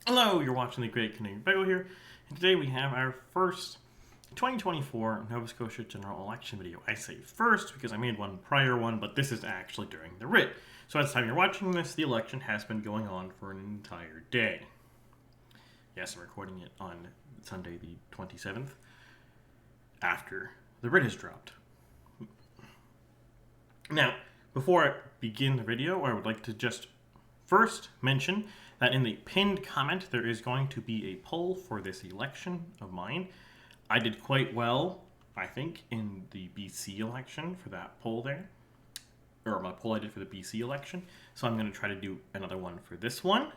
Hello, you're watching the Great Canadian Bagel here, and today we have our first 2024 Nova Scotia general election video. I say first because I made one prior one, but this is actually during the writ. So at the time you're watching this, the election has been going on for an entire day. Yes, I'm recording it on Sunday the 27th, after the writ has dropped. Now, before I begin the video, I would like to just first mention that in the pinned comment there is going to be a poll for this election of mine. I did quite well, I think, in the BC election for that poll there. Or my poll I did for the BC election. So I'm going to try to do another one for this one.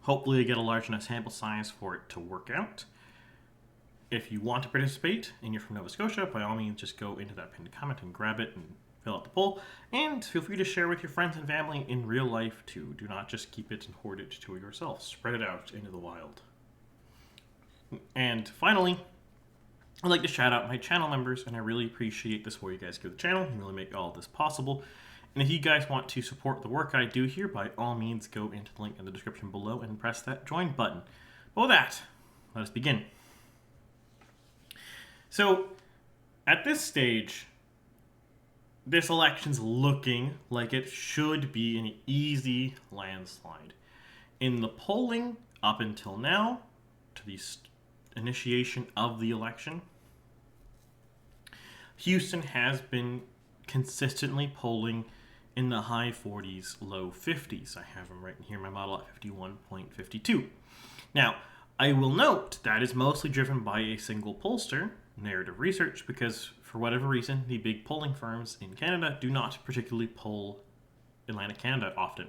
Hopefully I get a large enough sample size for it to work out. If you want to participate and you're from Nova Scotia, by all means just go into that pinned comment and grab it and fill out the poll, and feel free to share with your friends and family in real life too. Do not just keep it and hoard it to yourself. Spread it out into the wild. And finally, I'd like to shout out my channel members, and I really appreciate the support you guys give the channel. You really make all of this possible. And if you guys want to support the work I do here, by all means go into the link in the description below and press that join button. But with that, let us begin. So, at this stage, this election's looking like it should be an easy landslide. In the polling up until now, to the initiation of the election, Houston has been consistently polling in the high 40s, low 50s. I have them right in here, my model at 51.52. Now, I will note that is mostly driven by a single pollster, Narrative Research, because for whatever reason, the big polling firms in Canada do not particularly poll Atlantic Canada often.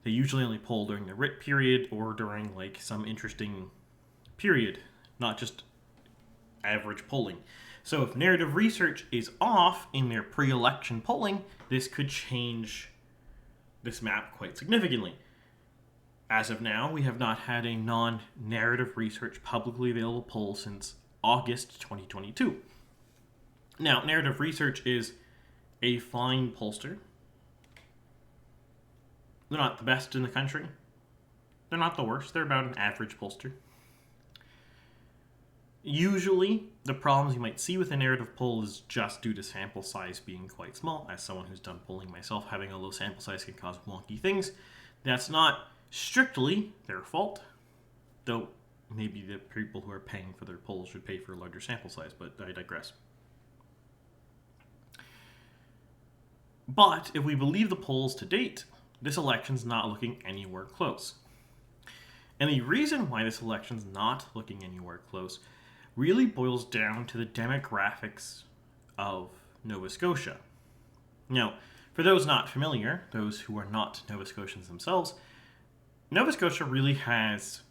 They usually only poll during the writ period or during like some interesting period, not just average polling. So if Narrative Research is off in their pre-election polling, this could change this map quite significantly. As of now, we have not had a non-Narrative Research publicly available poll since August 2022. Now, Narrative Research is a fine pollster. They're not the best in the country. They're not the worst. They're about an average pollster. Usually, the problems you might see with a narrative poll is just due to sample size being quite small. As someone who's done polling myself, having a low sample size can cause wonky things. That's not strictly their fault, though maybe the people who are paying for their polls should pay for a larger sample size, but I digress. But if we believe the polls to date, this election's not looking anywhere close. And the reason why this election's not looking anywhere close really boils down to the demographics of Nova Scotia. Now, for those not familiar, those who are not Nova Scotians themselves, Nova Scotia really has,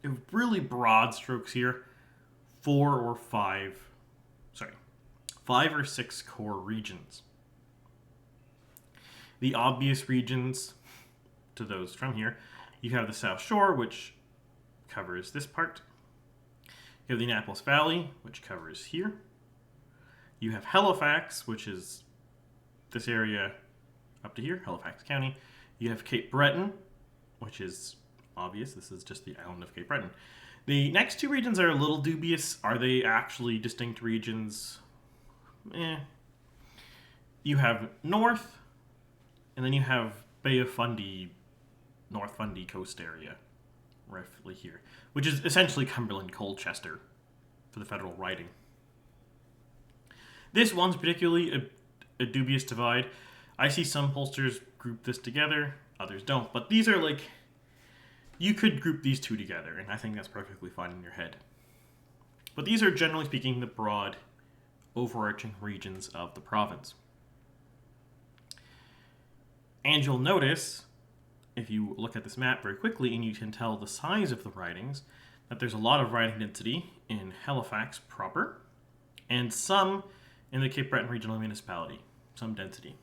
in really broad strokes here, five or six core regions. The obvious regions to those from here, you have the South Shore, which covers this part. You have the Annapolis Valley, which covers here. You have Halifax, which is this area up to here, Halifax County. You have Cape Breton, which is obvious. This is just the island of Cape Breton. The next two regions are a little dubious. Are they actually distinct regions? You have North, and then you have Bay of Fundy, North Fundy coast area, roughly here, which is essentially Cumberland, Colchester for the federal riding. This one's particularly a dubious divide. I see some pollsters group this together, others don't, but these are like, you could group these two together, and I think that's perfectly fine in your head. But these are, generally speaking, the broad, overarching regions of the province. And you'll notice, if you look at this map very quickly and you can tell the size of the ridings, that there's a lot of riding density in Halifax proper, and some in the Cape Breton Regional Municipality, some density.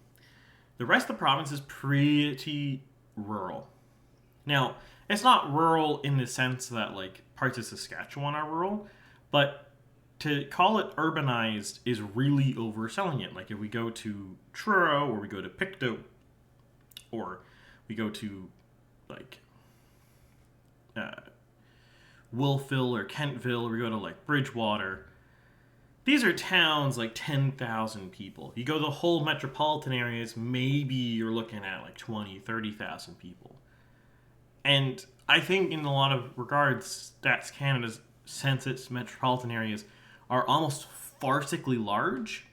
The rest of the province is pretty rural. Now, it's not rural in the sense that like parts of Saskatchewan are rural, but to call it urbanized is really overselling it. Like if we go to Truro, or we go to Pictou, or we go to like Wolfville or Kentville, or we go to like Bridgewater. These are towns like 10,000 people. You go to the whole metropolitan areas, maybe you're looking at like 20, 30,000 people. And I think in a lot of regards, Stats Canada's census metropolitan areas are almost farcically large.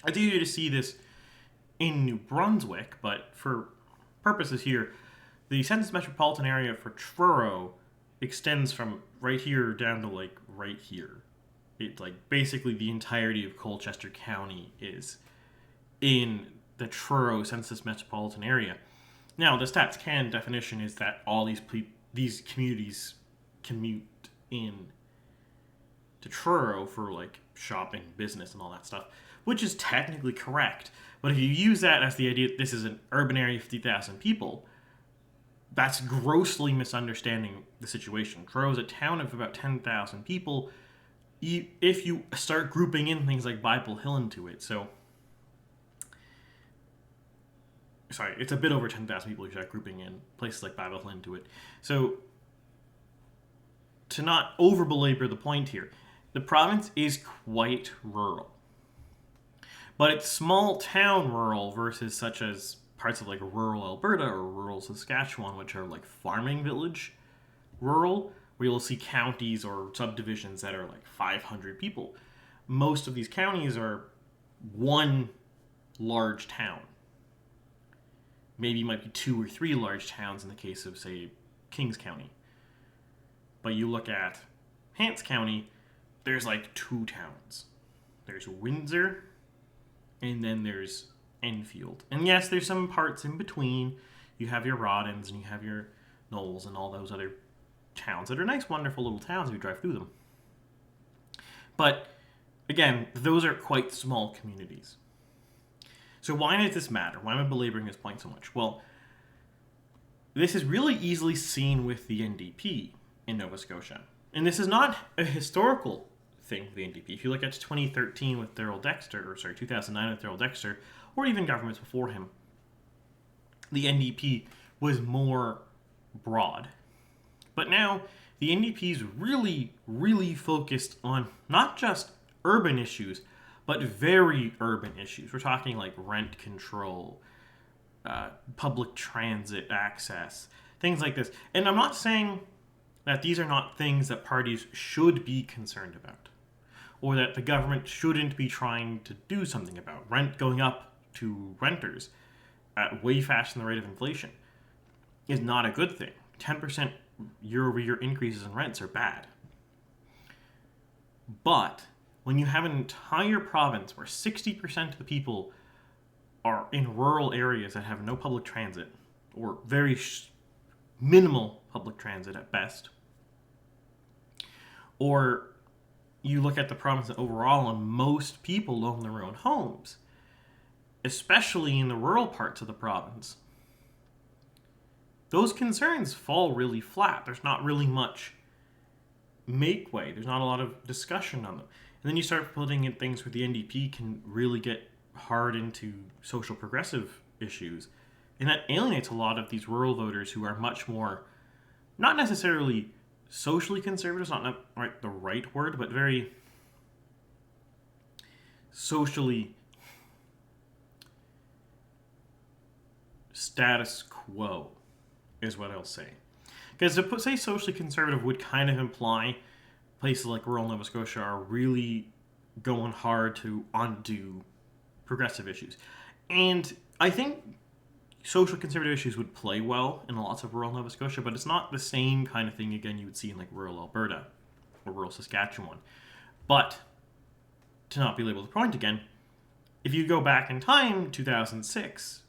It's easier to see this in New Brunswick, but for purposes here, the census metropolitan area for Truro extends from right here down to like right here. It like basically the entirety of Colchester County is in the Truro census metropolitan area. Now, the Stats Can definition is that all these communities commute in to Truro for like shopping, business, and all that stuff, which is technically correct. But if you use that as the idea that this is an urban area of 50,000 people, that's grossly misunderstanding the situation. Truro is a town of about 10,000 people. If you start grouping in things like Bible Hill into it, it's a bit over 10,000 people you start grouping in places like Bible Hill into it. So, to not over-belabor the point here, the province is quite rural. But it's small town rural versus such as parts of like rural Alberta or rural Saskatchewan, which are like farming village rural, where you'll see counties or subdivisions that are like 500 people. Most of these counties are one large town. Maybe it might be 2 or 3 large towns in the case of, say, Kings County. But you look at Hants County, there's like 2 towns. There's Windsor, and then there's Enfield. And yes, there's some parts in between. You have your Rawdons, and you have your Knowles, and all those other towns that are nice, wonderful little towns if you drive through them. But, again, those are quite small communities. So why does this matter? Why am I belaboring this point so much? Well, this is really easily seen with the NDP in Nova Scotia. And this is not a historical thing with the NDP. If you look at 2013 with 2009 with Darrell Dexter, or even governments before him, the NDP was more broad. But now, the NDP is really, really focused on not just urban issues, but very urban issues. We're talking like rent control, public transit access, things like this. And I'm not saying that these are not things that parties should be concerned about, or that the government shouldn't be trying to do something about. Rent going up to renters at way faster than the rate of inflation is not a good thing. 10% year-over-year increases in rents are bad. But when you have an entire province where 60% of the people are in rural areas that have no public transit, or very minimal public transit at best, or you look at the province overall and most people own their own homes, especially in the rural parts of the province, those concerns fall really flat. There's not really much make way. There's not a lot of discussion on them. And then you start putting in things where the NDP can really get hard into social progressive issues. And that alienates a lot of these rural voters who are much more, not necessarily socially conservative, it's not the right word, but very socially status quo is what I'll say. Because to say socially conservative would kind of imply places like rural Nova Scotia are really going hard to undo progressive issues. And I think social conservative issues would play well in lots of rural Nova Scotia, but it's not the same kind of thing, again, you would see in like rural Alberta or rural Saskatchewan. But, to not belabor the point again, if you go back in time, 2006,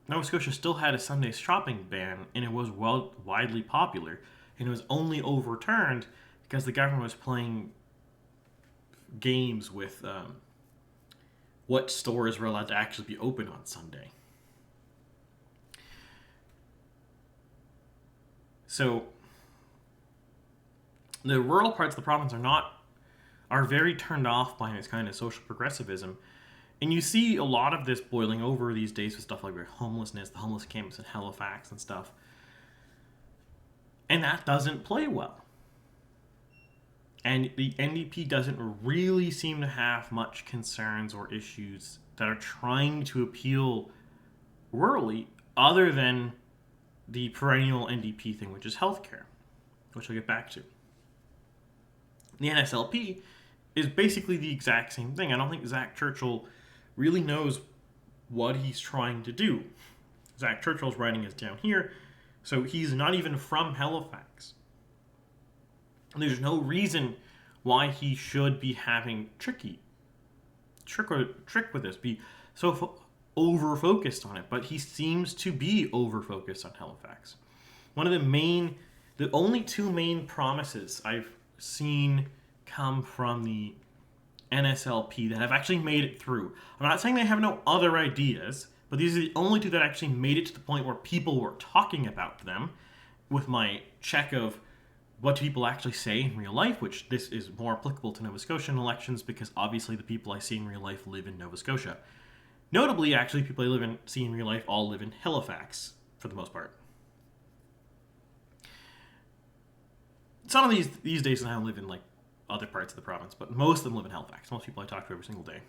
Nova Scotia still had a Sunday shopping ban, and it was widely popular, and it was only overturned because the government was playing games with what stores were allowed to actually be open on Sunday. So the rural parts of the province are very turned off by this kind of social progressivism, And you see a lot of this boiling over these days with stuff like homelessness, the homeless camps in Halifax and stuff. And that doesn't play well. And the NDP doesn't really seem to have much concerns or issues that are trying to appeal rurally, other than the perennial NDP thing, which is healthcare, which I'll get back to. The NSLP is basically the exact same thing. I don't think Zach Churchill really knows what he's trying to do. Zach Churchill's writing is down here, so he's not even from Halifax. There's no reason why he should be having trick with this, be so over-focused on it, but he seems to be over-focused on Halifax. The only two main promises I've seen come from the NSLP that have actually made it through. I'm not saying they have no other ideas, but these are the only two that actually made it to the point where people were talking about them, with my check of what do people actually say in real life, which this is more applicable to Nova Scotian elections because obviously the people I see in real life live in Nova Scotia. Notably, actually, people I see in real life all live in Halifax for the most part. Some of these days now live in like other parts of the province, but most of them live in Halifax. Most people I talk to every single day.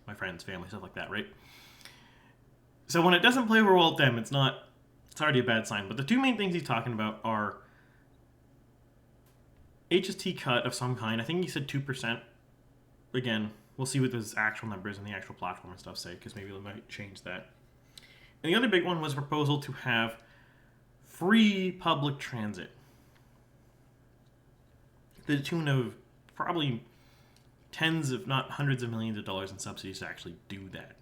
My friends, family, stuff like that, right? So when it doesn't play over well with them, it's already a bad sign. But the two main things he's talking about are HST cut of some kind. I think he said 2%. Again, we'll see what those actual numbers and the actual platform and stuff say, because maybe they might change that. And the other big one was a proposal to have free public transit, to the tune of probably tens, if not hundreds of millions of dollars in subsidies to actually do that.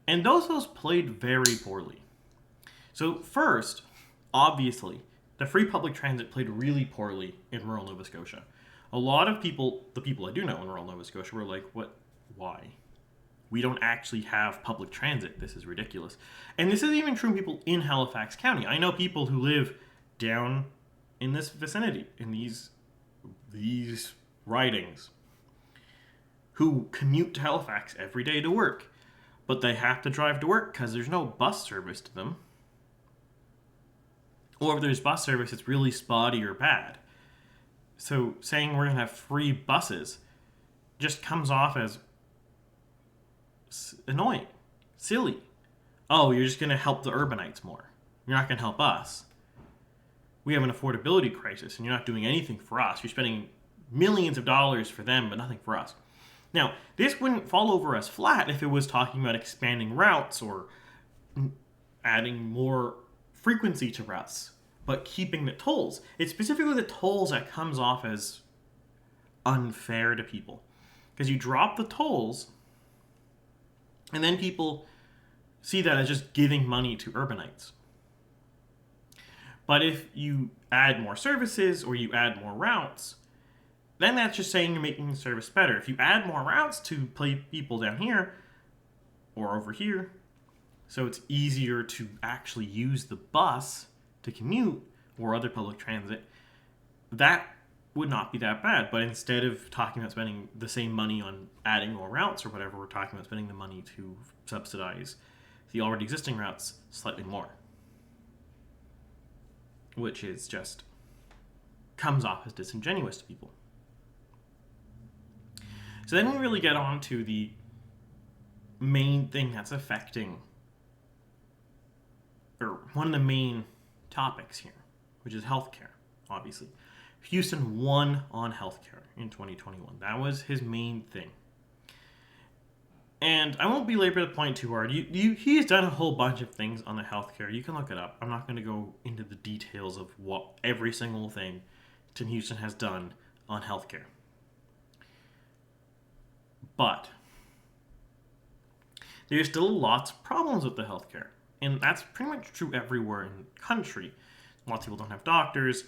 And those played very poorly. So first, obviously, the free public transit played really poorly in rural Nova Scotia. A lot of people, the people I do know in rural Nova Scotia, were like, what? Why? We don't actually have public transit. This is ridiculous. And this is even true of people in Halifax County. I know people who live down in this vicinity, in these ridings, who commute to Halifax every day to work, but they have to drive to work because there's no bus service to them. Or if there's bus service, it's really spotty or bad. So saying we're going to have free buses just comes off as annoying, silly. Oh, you're just going to help the urbanites more. You're not going to help us. We have an affordability crisis, and you're not doing anything for us. You're spending millions of dollars for them, but nothing for us. Now, this wouldn't fall over as flat if it was talking about expanding routes or adding more frequency to routes, but keeping the tolls. It's specifically the tolls that comes off as unfair to people. Because you drop the tolls, and then people see that as just giving money to urbanites. But if you add more services or you add more routes, then that's just saying you're making the service better. If you add more routes to play people down here or over here, so it's easier to actually use the bus to commute or other public transit, that would not be that bad. But instead of talking about spending the same money on adding more routes or whatever, we're talking about spending the money to subsidize the already existing routes slightly more, which is just comes off as disingenuous to people. So then we really get on to the main thing that's affecting, or one of the main topics here, which is healthcare, obviously. Houston won on healthcare in 2021. That was his main thing. And I won't belabor the point too hard. He's done a whole bunch of things on the healthcare. You can look it up. I'm not going to go into the details of what every single thing Tim Houston has done on healthcare. But there's still lots of problems with the healthcare. And that's pretty much true everywhere in the country. Lots of people don't have doctors.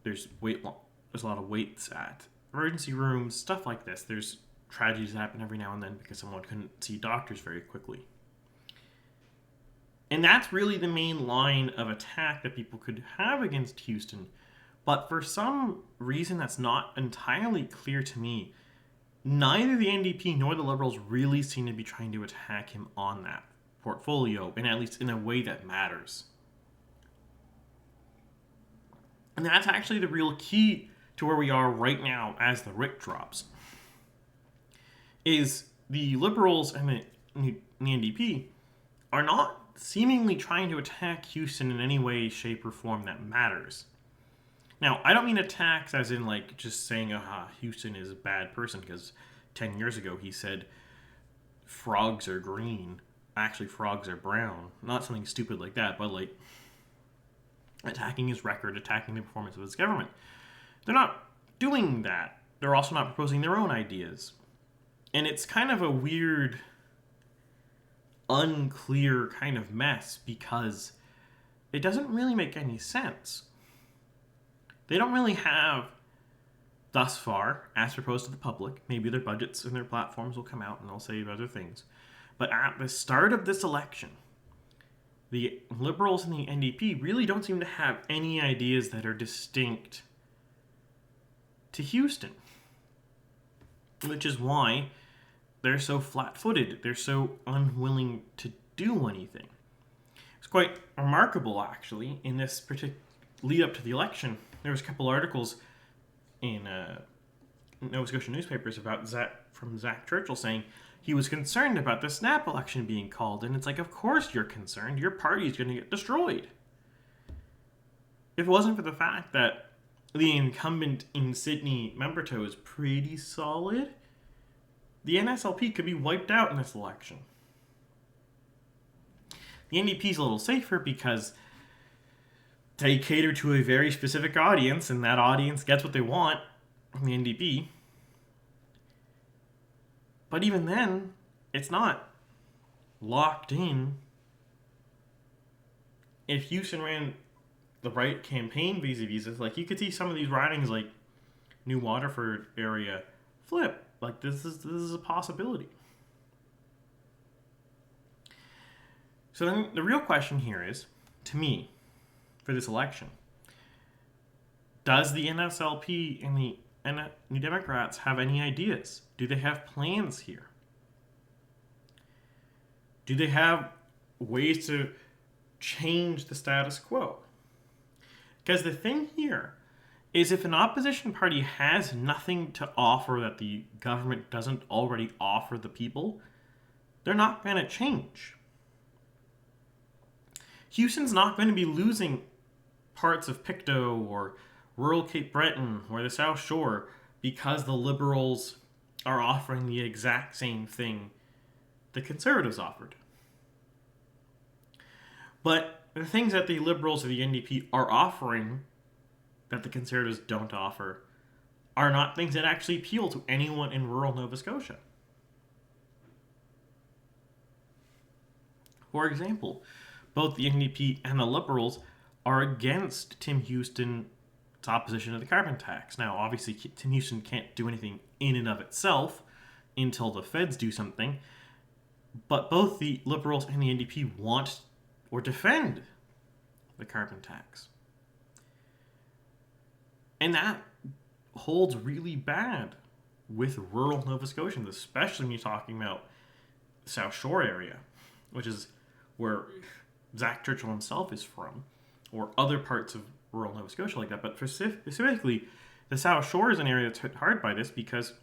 There's a lot of waits at emergency rooms, stuff like this. There's tragedies that happen every now and then because someone couldn't see doctors very quickly. And that's really the main line of attack that people could have against Houston. But for some reason that's not entirely clear to me, neither the NDP nor the Liberals really seem to be trying to attack him on that portfolio, and at least in a way that matters. And that's actually the real key to where we are right now as the Rick drops. Is the Liberals and the NDP are not seemingly trying to attack Houston in any way, shape, or form that matters. Now, I don't mean attacks as in like just saying, Houston is a bad person, because 10 years ago he said frogs are green. Actually, frogs are brown. Not something stupid like that, but like attacking his record, attacking the performance of his government. They're not doing that. They're also not proposing their own ideas. And it's kind of a weird, unclear kind of mess because it doesn't really make any sense. They don't really have, thus far, as proposed to the public, maybe their budgets and their platforms will come out and they'll say other things, but at the start of this election, the Liberals and the NDP really don't seem to have any ideas that are distinct to Houston, which is why they're so flat-footed. They're so unwilling to do anything. It's quite remarkable, actually, in this particular lead up to the election. There was a couple articles in Nova Scotia newspapers about from Zach Churchill saying he was concerned about the snap election being called, and it's like, of course you're concerned. Your party's going to get destroyed. If it wasn't for the fact that the incumbent in Sydney, Memberto, is pretty solid, the NSLP could be wiped out in this election. The NDP's a little safer because they cater to a very specific audience, and that audience gets what they want from the NDP. But even then, it's not locked in. If Houston ran the right campaign vis-a-vis, like you could see some of these ridings like New Waterford area flip. Like this is a possibility. So then the real question here is, to me, for this election, does the NSLP and the New Democrats have any ideas? Do they have plans here? Do they have ways to change the status quo? Because the thing here is, if an opposition party has nothing to offer that the government doesn't already offer the people, they're not going to change. Houston's not going to be losing parts of Pictou or rural Cape Breton or the South Shore because the Liberals are offering the exact same thing the Conservatives offered. But the things that the Liberals or the NDP are offering that the Conservatives don't offer are not things that actually appeal to anyone in rural Nova Scotia. For example, both the NDP and the Liberals are against Tim Houston's opposition to the carbon tax. Now, obviously, Tim Houston can't do anything in and of itself until the feds do something, but both the Liberals and the NDP want or defend the carbon tax. And that holds really bad with rural Nova Scotians, especially when you're talking about the South Shore area, which is where Zach Churchill himself is from, or other parts of rural Nova Scotia like that. But specifically, the South Shore is an area that's hit hard by this because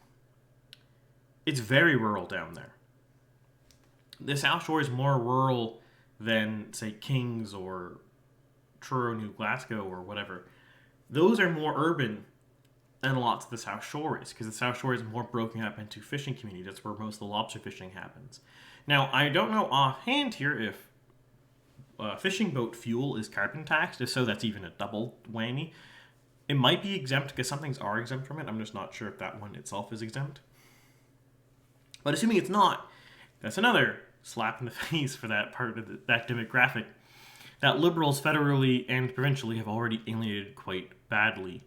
it's very rural down there. The South Shore is more rural than, say, Kings or Truro, New Glasgow, or whatever. Those are more urban than lots of the South Shore is, because the South Shore is more broken up into fishing communities. That's where most of the lobster fishing happens. Now, I don't know offhand here if fishing boat fuel is carbon taxed. If so, that's even a double whammy. It might be exempt because some things are exempt from it. I'm just not sure if that one itself is exempt. But assuming it's not, that's another slap in the face for that part of that demographic that Liberals federally and provincially have already alienated quite badly.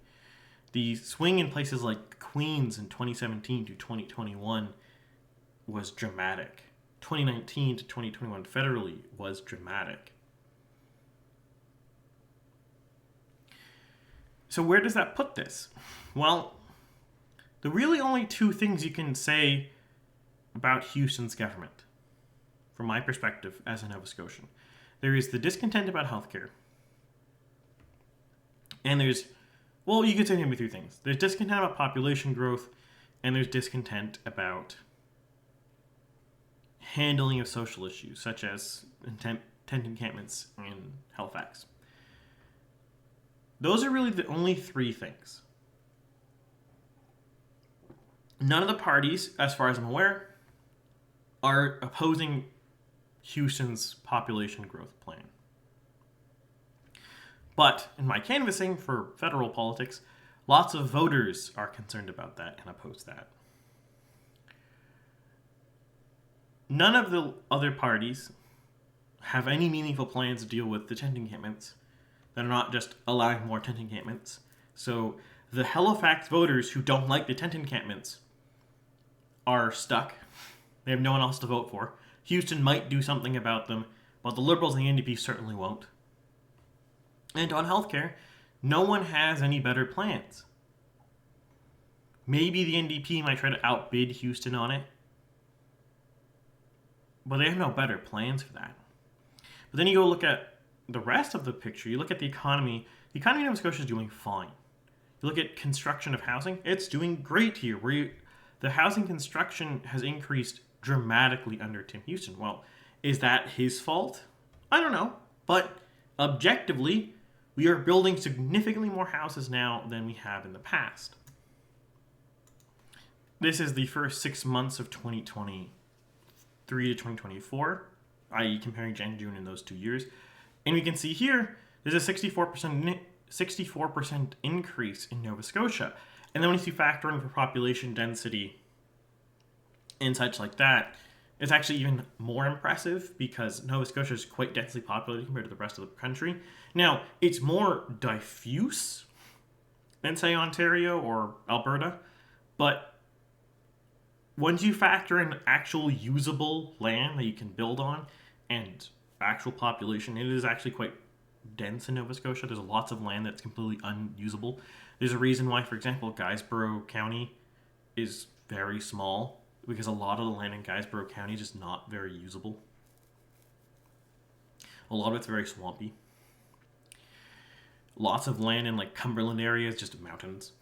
The swing in places like Queens in 2017 to 2021 was dramatic. 2019 to 2021 federally was dramatic. So where does that put this? Well, the really only two things you can say about Houston's government, from my perspective as a Nova Scotian. There is the discontent about healthcare, and there's, well, you could say maybe three things. There's discontent about population growth, and there's discontent about handling of social issues, such as tent encampments in Halifax. Those are really the only three things. None of the parties, as far as I'm aware, are opposing Houston's population growth plan. But in my canvassing for federal politics, lots of voters are concerned about that and oppose that. None of the other parties have any meaningful plans to deal with the tent encampments. They're not just allowing more tent encampments. So the Halifax voters who don't like the tent encampments are stuck. They have no one else to vote for. Houston might do something about them, but the Liberals and the NDP certainly won't. And on healthcare, no one has any better plans. Maybe the NDP might try to outbid Houston on it, but they have no better plans for that. But then you go look at the rest of the picture. You look at the economy. The economy in Nova Scotia is doing fine. You look at construction of housing. It's doing great here. The housing construction has increased dramatically under Tim Houston. Well, is that his fault? I don't know. But objectively, we are building significantly more houses now than we have in the past. This is the first 6 months of 2023 to 2024, i.e. comparing Jan and June in those 2 years. And we can see here, there's a 64% increase in Nova Scotia. And then when you factor in for population density and such like that, it's actually even more impressive because Nova Scotia is quite densely populated compared to the rest of the country. Now, it's more diffuse than, say, Ontario or Alberta, but once you factor in actual usable land that you can build on and actual population, it is actually quite dense in Nova Scotia. There's lots of land that's completely unusable. There's a reason why, for example, Guysborough County is very small, because a lot of the land in Guysborough County is just not very usable. A lot of it's very swampy. Lots of land in like Cumberland area is just mountains.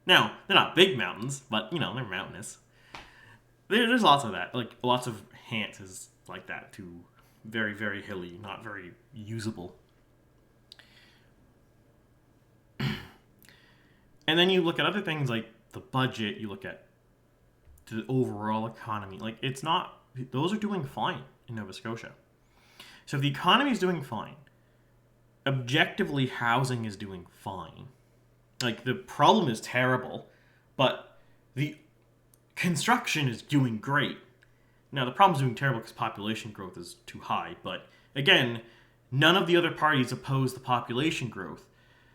Now, they're not big mountains, but they're mountainous. There's lots of that. Like lots of Hants is like that too. Very, very hilly, not very usable. And then you look at other things like the budget, you look at the overall economy. Like it's not, those are doing fine in Nova Scotia. So if the economy is doing fine, objectively housing is doing fine. Like the problem is terrible, but the construction is doing great. Now the problem is doing terrible because population growth is too high, but again, none of the other parties oppose the population growth.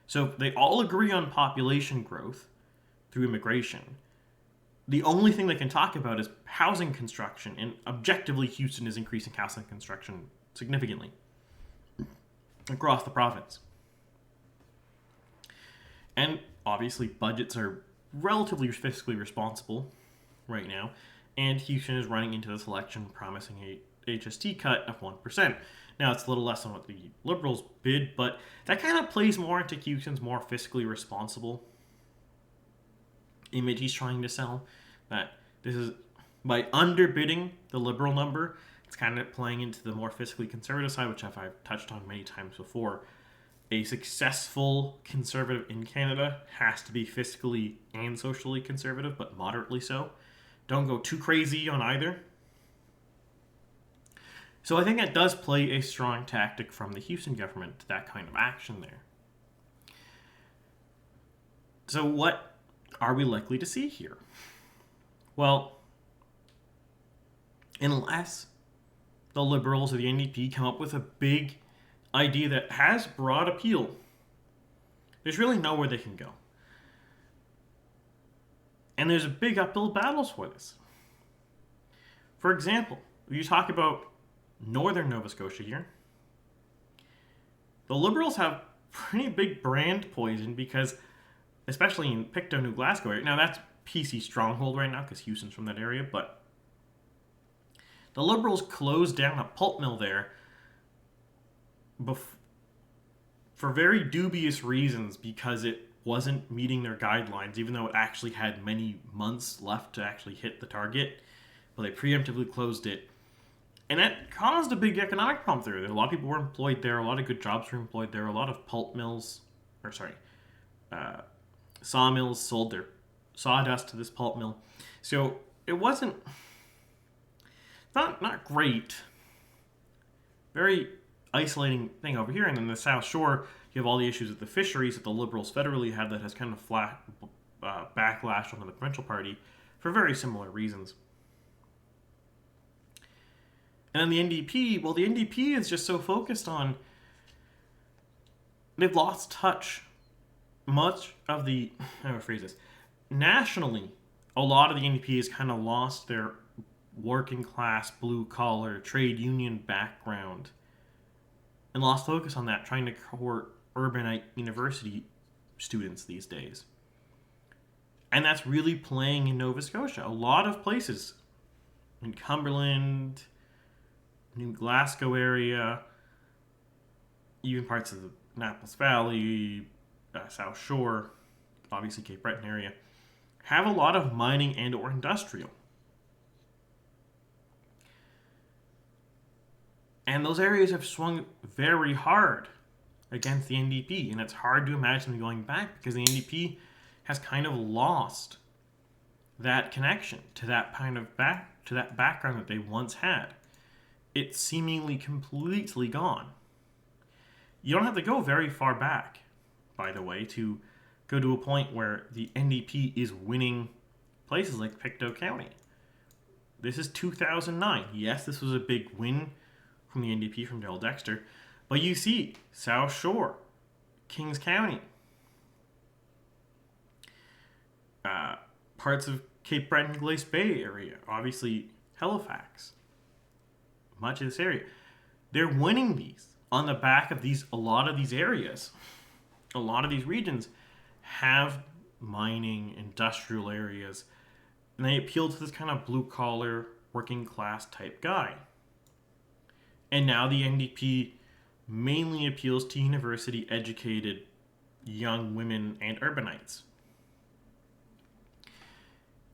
So they all agree on population growth through immigration. The only thing they can talk about is housing construction, and objectively Houston is increasing housing construction significantly across the province. And obviously budgets are relatively fiscally responsible right now, and Houston is running into this election promising a HST cut of 1%. Now, it's a little less than what the Liberals bid, but that kind of plays more into Houston's more fiscally responsible image he's trying to sell. That this is, by underbidding the Liberal number, it's kind of playing into the more fiscally conservative side, which I've touched on many times before. A successful conservative in Canada has to be fiscally and socially conservative, but moderately so. Don't go too crazy on either. So I think that does play a strong tactic from the Houston government, that kind of action there. So what are we likely to see here? Well, unless the Liberals or the NDP come up with a big idea that has broad appeal, there's really nowhere they can go. And there's a big uphill battles for this. For example, if you talk about northern Nova Scotia here, the Liberals have pretty big brand poison because, especially in Pictou, New Glasgow area, now that's PC stronghold right now because Houston's from that area, but the Liberals closed down a pulp mill there for very dubious reasons because it wasn't meeting their guidelines, even though it actually had many months left to actually hit the target. But they preemptively closed it. And that caused a big economic problem there. A lot of people were employed there. A lot of good jobs were employed there. A lot of sawmills sold their sawdust to this pulp mill. So it wasn't not great. Very isolating thing over here. And then the South Shore, you have all the issues with the fisheries that the Liberals federally have that has kind of backlash onto the provincial party for very similar reasons. And then the NDP, well, the NDP is just so focused on, they've lost touch. Much of the, how do I phrase this? Nationally, a lot of the NDP has kind of lost their working class, blue collar, trade union background and lost focus on that, trying to court urbanite university students these days. And that's really playing in Nova Scotia. A lot of places in Cumberland, New Glasgow area, even parts of the Naples Valley, South Shore, obviously Cape Breton area, have a lot of mining and or industrial. And those areas have swung very hard against the NDP, and it's hard to imagine them going back because the NDP has kind of lost that connection to that kind of background that they once had. It's seemingly completely gone. You don't have to go very far back, by the way, to go to a point where the NDP is winning places like Pictou County. This is 2009. Yes, this was a big win from the NDP from Darrell Dexter, but you see South Shore, Kings County, parts of Cape Breton, Glace Bay area, obviously Halifax, much of this area. They're winning these on the back of a lot of these areas. A lot of these regions have mining, industrial areas, and they appeal to this kind of blue-collar, working-class type guy. And now the NDP mainly appeals to university-educated young women and urbanites.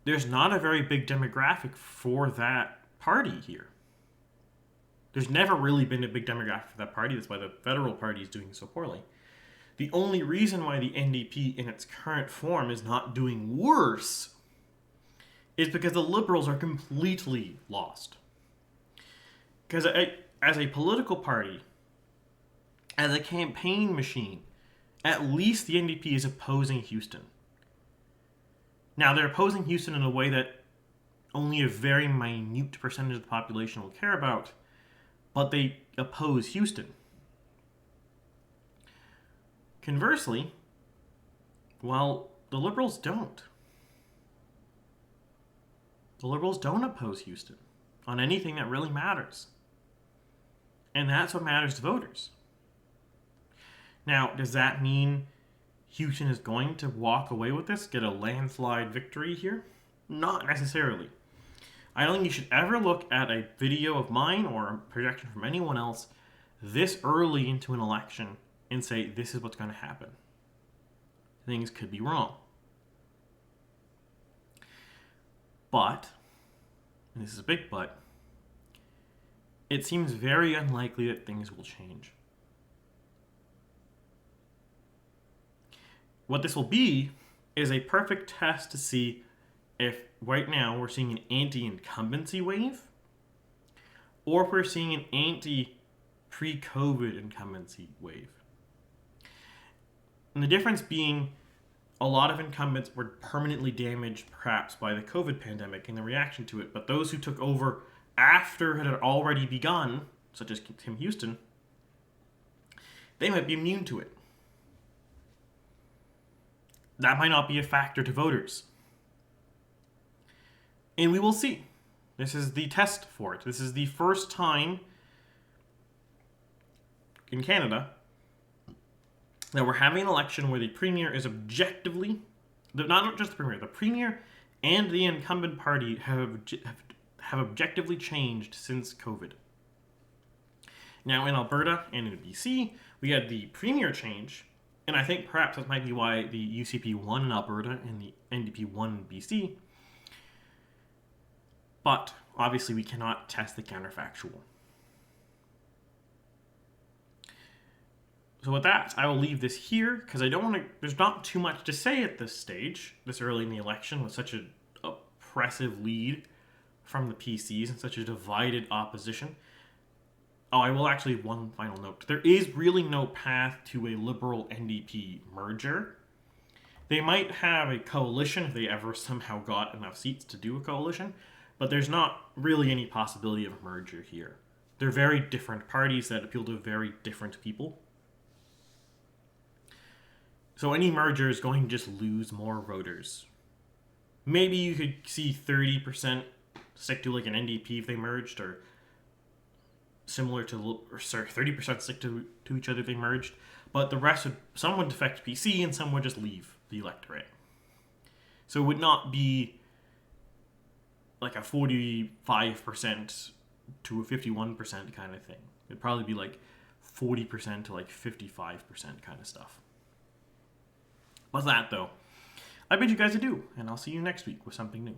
There's not a very big demographic for that party here. There's never really been a big demographic for that party. That's why the federal party is doing so poorly. The only reason why the NDP in its current form is not doing worse is because the Liberals are completely lost. Because as a political party, as a campaign machine, at least the NDP is opposing Houston. Now, they're opposing Houston in a way that only a very minute percentage of the population will care about, but they oppose Houston. Conversely, well, the Liberals don't. The Liberals don't oppose Houston on anything that really matters. And that's what matters to voters. Now, does that mean Houston is going to walk away with this, get a landslide victory here? Not necessarily. I don't think you should ever look at a video of mine or a projection from anyone else this early into an election and say, this is what's going to happen. Things could be wrong. But, and this is a big but, it seems very unlikely that things will change. What this will be is a perfect test to see if right now we're seeing an anti-incumbency wave or if we're seeing an anti-pre-COVID incumbency wave. And the difference being a lot of incumbents were permanently damaged perhaps by the COVID pandemic and the reaction to it, but those who took over after it had already begun, such as Tim Houston, they might be immune to it. That might not be a factor to voters. And we will see. This is the test for it. This is the first time in Canada that we're having an election where the premier is objectively, not just the premier and the incumbent party have objectively changed since COVID. Now, in Alberta and in BC, we had the premier change, and I think perhaps that might be why the UCP won in Alberta and the NDP won in BC. But obviously, we cannot test the counterfactual. So with that, I will leave this here because I don't want to. There's not too much to say at this stage, this early in the election, with such an oppressive lead from the PCs and such a divided opposition. Oh, I will actually have one final note. There is really no path to a Liberal NDP merger. They might have a coalition if they ever somehow got enough seats to do a coalition, but there's not really any possibility of a merger here. They're very different parties that appeal to very different people. So any merger is going to just lose more voters. Maybe you could see 30% stick to like an NDP if they merged, or similar to, or sorry, 30% stick to each other if they merged. But the rest some would defect PC and some would just leave the electorate. So it would not be like a 45% to a 51% kind of thing. It'd probably be like 40% to like 55% kind of stuff. With that though, I bid you guys adieu, and I'll see you next week with something new.